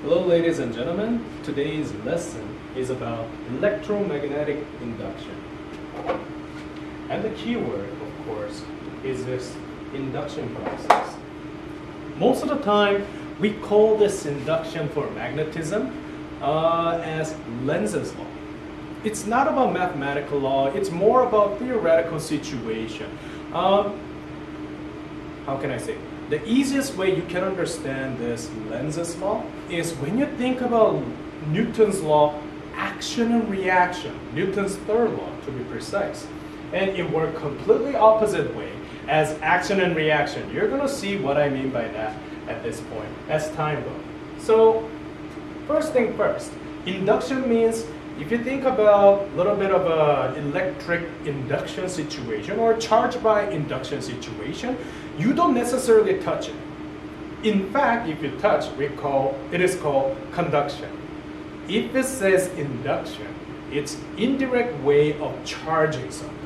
Hello ladies and gentlemen, today's lesson is about electromagnetic induction. And the key word, of course, is this induction process. Most of the time, we call this induction for magnetism as Lenz's law. It's not about mathematical law, it's more about theoretical situation. How can I say? The easiest way you can understand this Lenz's law is when you think about Newton's law, action and reaction, Newton's third law to be precise. And it works completely opposite way as action and reaction. You're going to see what I mean by that at this point as time goes. So first thing first, induction means if you think about a little bit of an electric induction situation or charge by induction situation, you don't necessarily touch it. In fact, if you touch, it is called conduction. If it says induction, it's indirect way of charging something.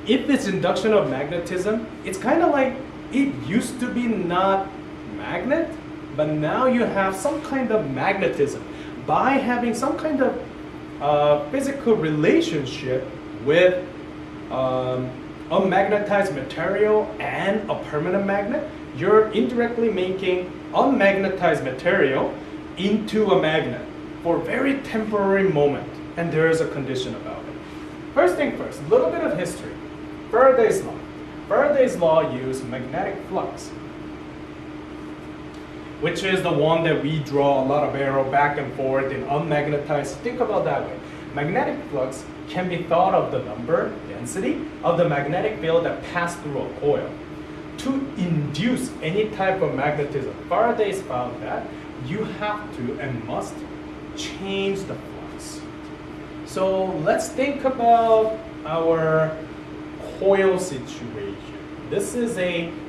If it's induction of magnetism, it's kind of like it used to be not magnet, but now you have some kind of magnetism by having some kind of physical relationship with a magnetized material and a permanent magnet. You're indirectly making unmagnetized material into a magnet for a very temporary moment, and there is a condition about it. First thing first, a little bit of history. Faraday's law. Faraday's law used magnetic flux, which is the one that we draw a lot of arrow back and forth in unmagnetized. Think about that way. Magnetic flux can be thought of the number, density, of the magnetic field that passed through a coil. To induce any type of magnetism, Faraday's found that you have to and must change the flux. So let's think about our coil situation. This is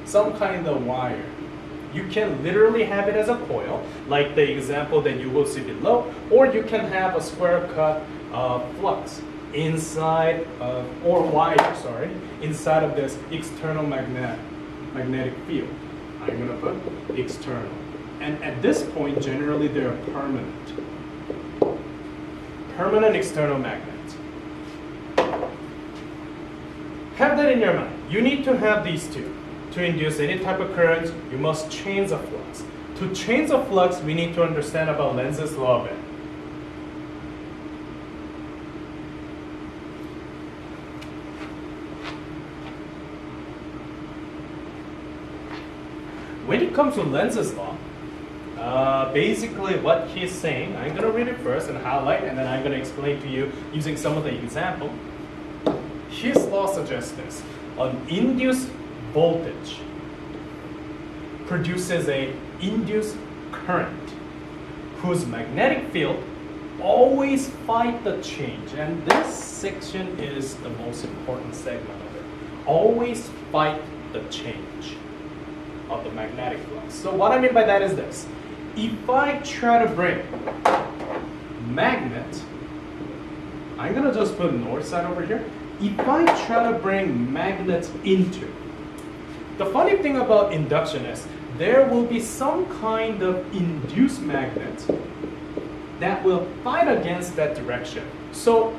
some kind of wire. You can literally have it as a coil, like the example that you will see below, or you can have a square cut flux inside of, or wire, sorry, inside of this external magnetic field. I'm going to put external. And at this point, generally they're permanent. Permanent external magnets. Have that in your mind. You need to have these two. To induce any type of current, you must change the flux. To change the flux, we need to understand about Lenz's law a bit. When it comes to Lenz's law, basically what he's saying, I'm going to read it first and highlight, and then I'm going to explain to you using some of the example. His law suggests this. An induced voltage produces an induced current whose magnetic field always fight the change. And this section is the most important segment of it. Always fight the change of the magnetic flux. So what I mean by that is this. If I try to bring magnet, I'm going to just put north side over here. If I try to bring magnets into, the funny thing about induction is there will be some kind of induced magnet that will fight against that direction. So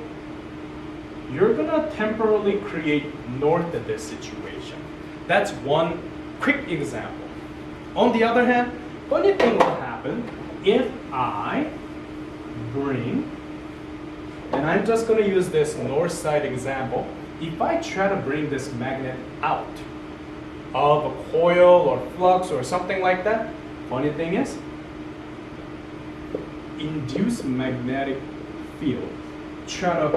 you're going to temporarily create north of this situation. That's one quick example. On the other hand, funny thing will happen if I bring, and I'm just going to use this north side example, if I try to bring this magnet out of a coil or flux or something like that, funny thing is, induced magnetic field, try to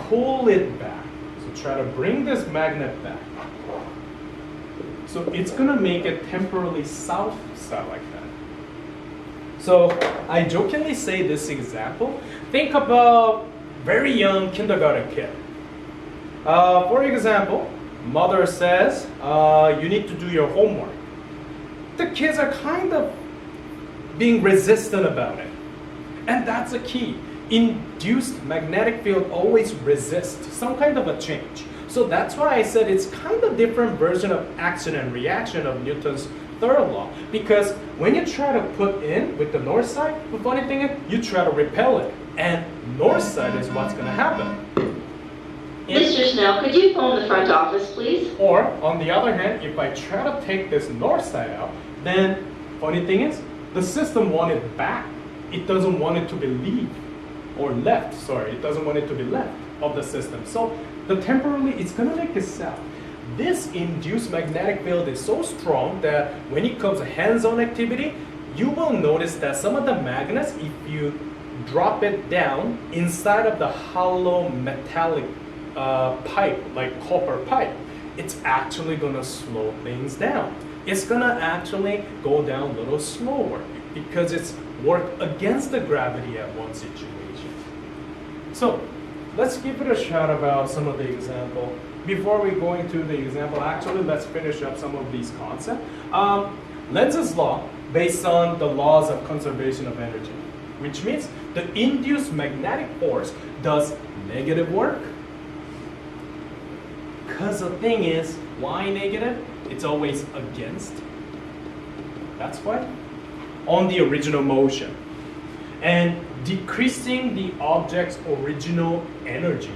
pull it back. So try to bring this magnet back. So it's going to make it temporarily south side like that. So I jokingly say this example. Think about very young kindergarten kid. For example, mother says, you need to do your homework. The kids are kind of being resistant about it. And that's the key. Induced magnetic field always resists some kind of a change. So that's why I said it's kind of different version of action and reaction of Newton's third law. Because when you try to put in with the north side, the funny thing is you try to repel it. And north side is what's going to happen. Mr. Snell, could you phone the front office, please? Or, on the other hand, if I try to take this north side out, then funny thing is, the system wants it back. It doesn't want it to be left, it doesn't want it to be left of the system. So, temporarily, it's going to make it south. This induced magnetic field is so strong that when it comes to hands-on activity, you will notice that some of the magnets, if you drop it down inside of the hollow metallic pipe, like copper pipe, it's actually going to slow things down. It's going to actually go down a little slower because it's worked against the gravity at one situation. So let's give it a shot about some of the example. Before we go into the example, actually let's finish up some of these concepts. Lenz's law based on the laws of conservation of energy, which means the induced magnetic force does negative work. Because the thing is, why negative? It's always against. That's why. On the original motion. And decreasing the object's original energy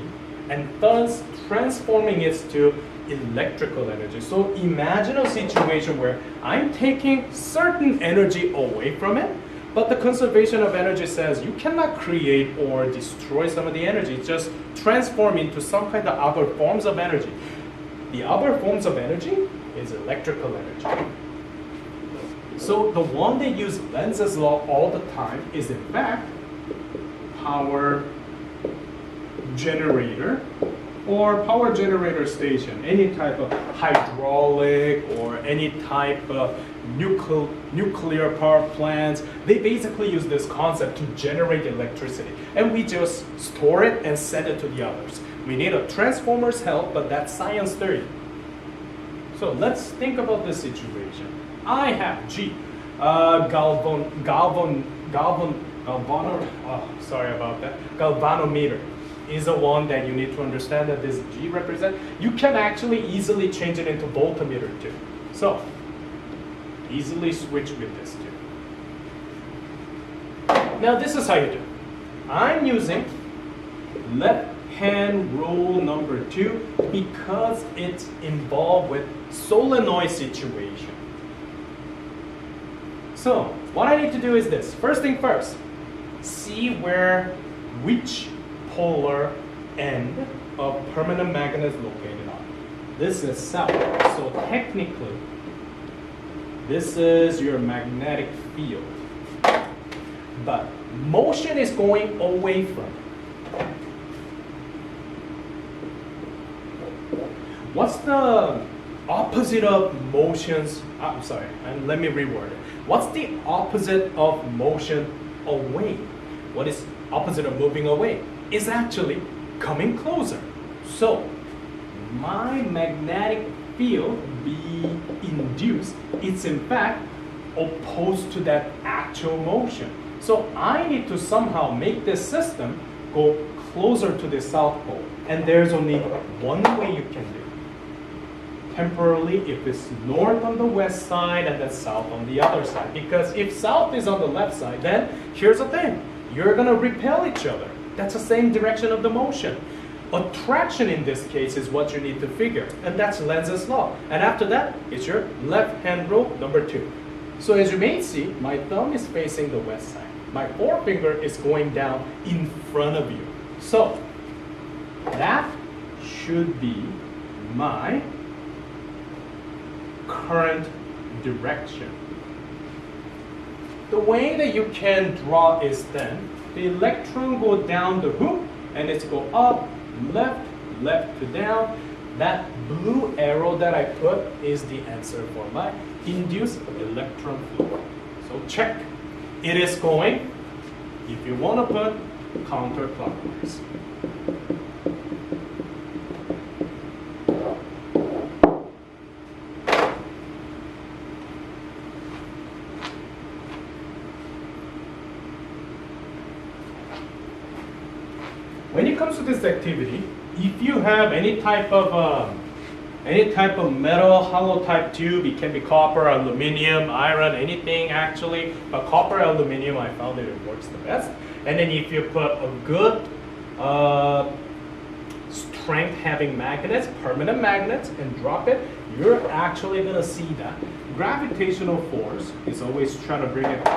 and thus transforming it to electrical energy. So imagine a situation where I'm taking certain energy away from it, but the conservation of energy says you cannot create or destroy some of the energy, just transform into some kind of other forms of energy. The other forms of energy is electrical energy. So the one they use Lenz's law all the time is in fact power generator or power generator station, any type of hydraulic or any type of nuclear power plants. They basically use this concept to generate electricity, and we just store it and send it to the others. We need a transformer's help, but that's science theory. So let's think about this situation. I have galvanometer is the one that you need to understand that this G represents. You can actually easily change it into voltmeter too. So easily switch with this too. Now this is how you do. I'm using left hand rule number 2 because it's involved with solenoid situation. So what I need to do is this. First thing first, see which polar end of permanent magnet is located on. This is south. So technically, this is your magnetic field. But motion is going away from it. What's the opposite of motions? I'm sorry, and let me reword it. What's the opposite of motion away? What is opposite of moving away? Is actually coming closer. So my magnetic field being induced, it's in fact opposed to that actual motion. So I need to somehow make this system go closer to the South Pole. And there's only one way you can do it. Temporarily, if it's north on the west side and then south on the other side. Because if south is on the left side, then here's the thing. You're going to repel each other. That's the same direction of the motion. Attraction in this case is what you need to figure. And that's Lenz's law. And after that, it's your left hand rule number 2. So as you may see, my thumb is facing the west side. My forefinger is going down in front of you. So that should be my current direction. The way that you can draw is then the electron go down the hoop and it's go up, left, left to down. That blue arrow that I put is the answer for my induced electron flow. So check. It is going, if you want to put, counterclockwise. When it comes to this activity, if you have any type of any type of metal, hollow type tube. It can be copper, aluminum, iron, anything actually. But copper, aluminum, I found that it works the best. And then if you put a good strength having magnets, permanent magnets, and drop it, you're actually gonna see that gravitational force is always trying to bring it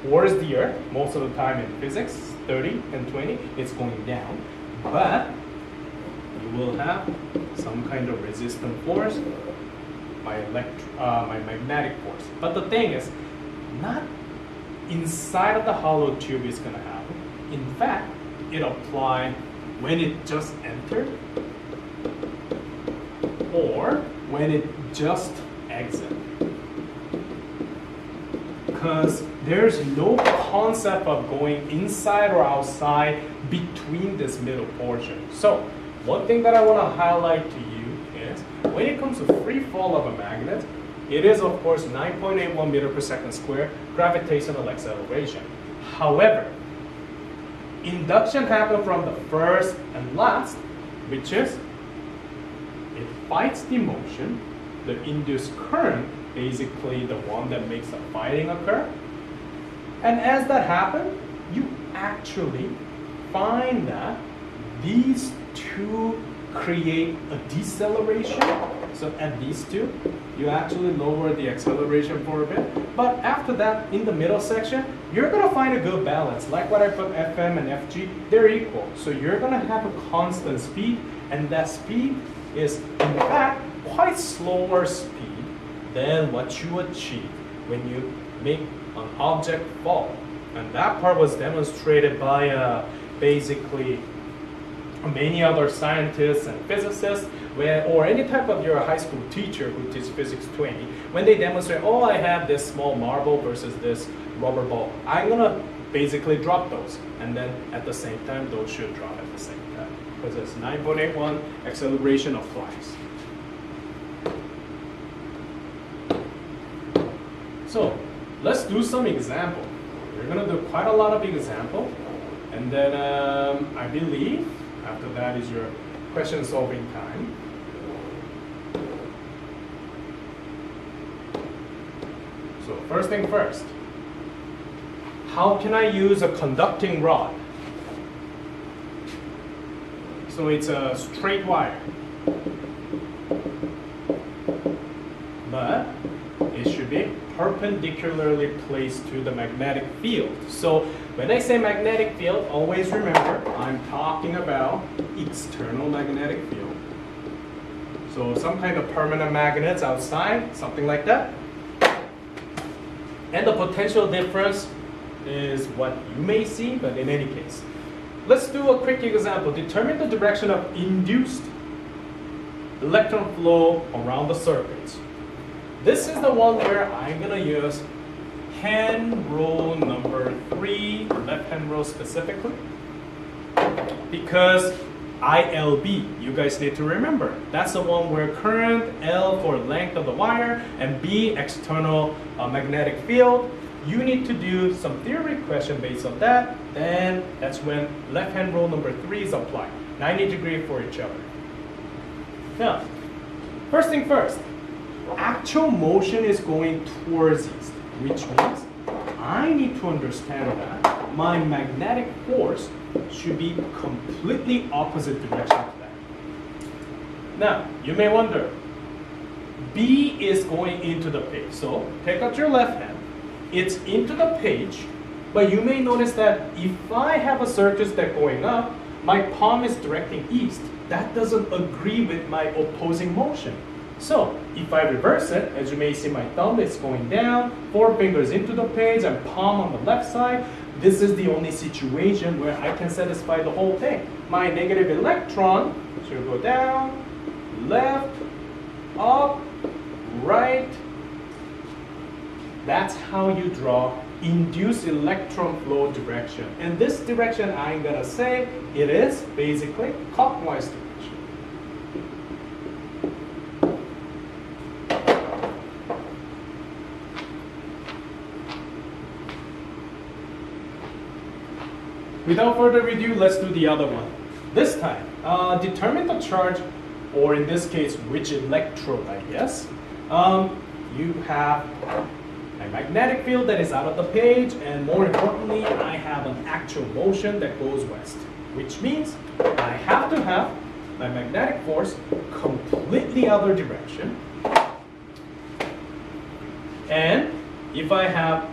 towards the earth. Most of the time in physics, 30 and 20, it's going down. But you will have some kind of resistant force by magnetic force. But the thing is, not inside of the hollow tube is gonna happen. In fact, it applies when it just entered or when it just exited. Because there's no concept of going inside or outside between this middle portion. So one thing that I want to highlight to you is when it comes to free fall of a magnet, it is of course 9.81 meter per second square gravitational acceleration. However, induction happens from the first and last, which is it fights the motion, the induced current, basically the one that makes the fighting occur. And as that happens, you actually find that these two create a deceleration. So at these two, you actually lower the acceleration for a bit. But after that, in the middle section, you're gonna find a good balance. Like what I put FM and FG, they're equal. So you're gonna have a constant speed, and that speed is in fact quite slower speed than what you achieve when you make an object fall. And that part was demonstrated by basically many other scientists and physicists, or any type of your high school teacher who teaches physics 20, when they demonstrate, oh, I have this small marble versus this rubber ball, I'm gonna basically drop those, and then at the same time, those should drop at the same time, because it's 9.81 acceleration applies. So let's do some example. We're gonna do quite a lot of example, and then I believe after that is your question solving time. So first thing first, how can I use a conducting rod? So it's a straight wire, but it should be perpendicularly placed to the magnetic field. So when I say magnetic field, always remember I'm talking about external magnetic field. So some kind of permanent magnets outside, something like that. And the potential difference is what you may see, but in any case. Let's do a quick example. Determine the direction of induced electron flow around the circuit. This is the one where I'm gonna use hand rule number 3, left hand rule specifically, because ILB, you guys need to remember, that's the one where current, L for length of the wire, and B external magnetic field. You need to do some theory question based on that, then that's when left hand rule number 3 is applied. 90 degrees for each other. Now, first thing first, actual motion is going towards east, which means I need to understand that my magnetic force should be completely opposite direction to that. Now, you may wonder, B is going into the page. So take out your left hand, it's into the page, but you may notice that if I have a circuit that's going up, my palm is directing east. That doesn't agree with my opposing motion. So if I reverse it, as you may see, my thumb is going down, 4 fingers into the page, and palm on the left side. This is the only situation where I can satisfy the whole thing. My negative electron should go down, left, up, right. That's how you draw induced electron flow direction. And this direction, I'm gonna say, it is basically clockwise direction. Without further ado, let's do the other one. This time, determine the charge or in this case, which electrode, I guess, you have a magnetic field that is out of the page, and more importantly, I have an actual motion that goes west, which means I have to have my magnetic force completely other direction. And if I have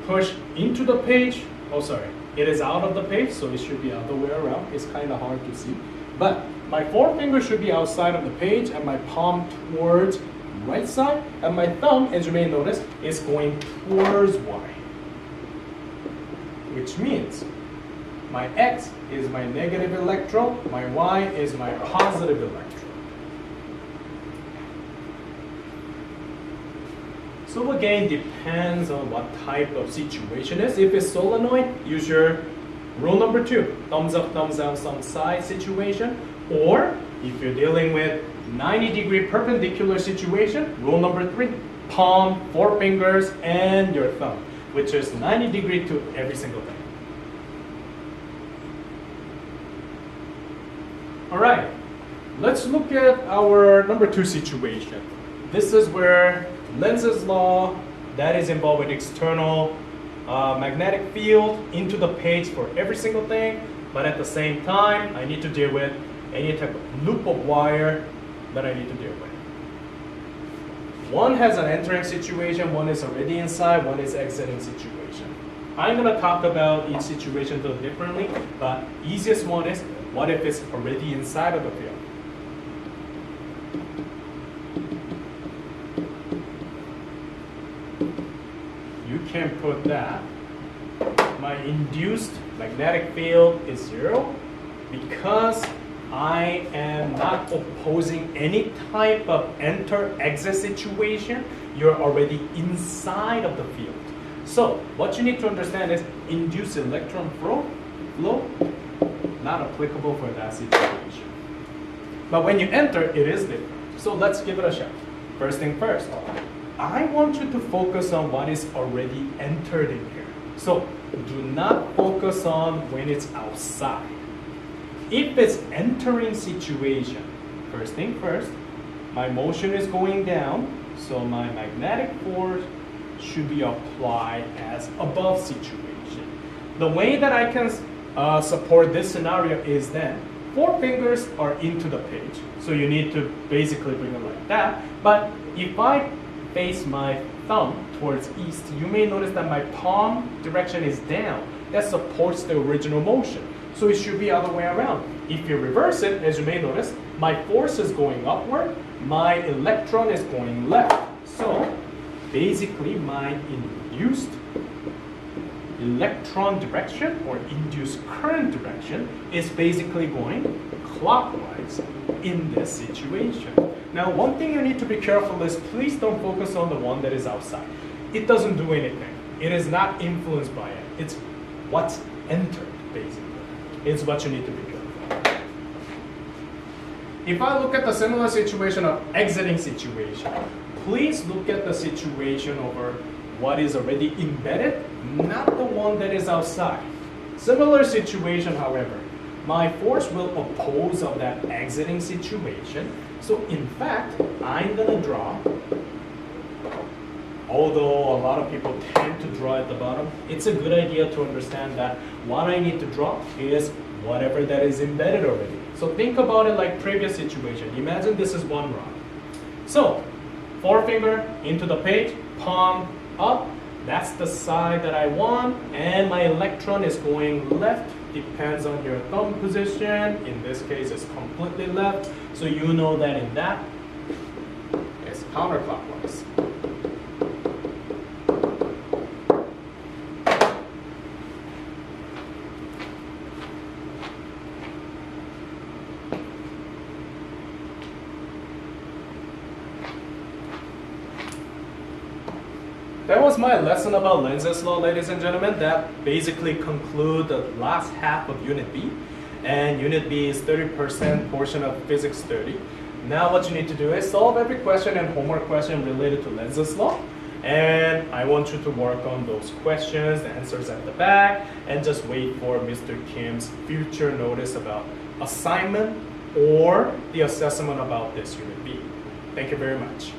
push into the page, oh sorry, it is out of the page, so it should be other way around. It's kind of hard to see. But my forefinger should be outside of the page and my palm towards right side, and my thumb, as you may notice, is going towards Y. Which means my X is my negative electron, my Y is my positive electron. So again, depends on what type of situation is. If it's solenoid, use your rule number 2, thumbs up, thumbs down, some side situation. Or if you're dealing with 90-degree perpendicular situation, rule number 3, palm, 4 fingers, and your thumb, which is 90 degree to every single thing. All right, let's look at our number 2 situation. This is where Lenz's law, that is involved with external magnetic field into the page for every single thing, but at the same time, I need to deal with any type of loop of wire that I need to deal with. One has an entering situation, one is already inside, one is exiting situation. I'm going to talk about each situation a little differently, but easiest one is, what if it's already inside of the field? You can put that. My induced magnetic field is 0 because I am not opposing any type of enter-exit situation. You're already inside of the field. So what you need to understand is induced electron flow, not applicable for that situation. But when you enter, it is different. So let's give it a shot. First thing first, I want you to focus on what is already entered in here. So do not focus on when it's outside. If it's entering situation, first thing first, my motion is going down, so my magnetic force should be applied as above situation. The way that I can support this scenario is then 4 fingers are into the page, so you need to basically bring it like that. But if I face my thumb towards east, you may notice that my palm direction is down. That supports the original motion. So it should be other way around. If you reverse it, as you may notice, my force is going upward, my electron is going left. So basically my induced electron direction or induced current direction is basically going clockwise in this situation. Now one thing you need to be careful is please don't focus on the one that is outside. It doesn't do anything. It is not influenced by it. It's what's entered basically. It's what you need to be careful. If I look at the similar situation of exiting situation, please look at the situation over what is already embedded, not the one that is outside. Similar situation, however, my force will oppose of that exiting situation. So in fact, I'm gonna draw, although a lot of people tend to draw at the bottom, it's a good idea to understand that what I need to draw is whatever that is embedded already. So think about it like previous situation. Imagine this is one rod. So forefinger into the page, palm up, that's the side that I want, and my electron is going left, depends on your thumb position. In this case, it's completely left, so you know that in that, it's counterclockwise. That was my lesson about Lenz's law, ladies and gentlemen. That basically concludes the last half of Unit B. And Unit B is 30% portion of Physics 30. Now what you need to do is solve every question and homework question related to Lenz's law. And I want you to work on those questions, the answers at the back, and just wait for Mr. Kim's future notice about assignment or the assessment about this unit B. Thank you very much.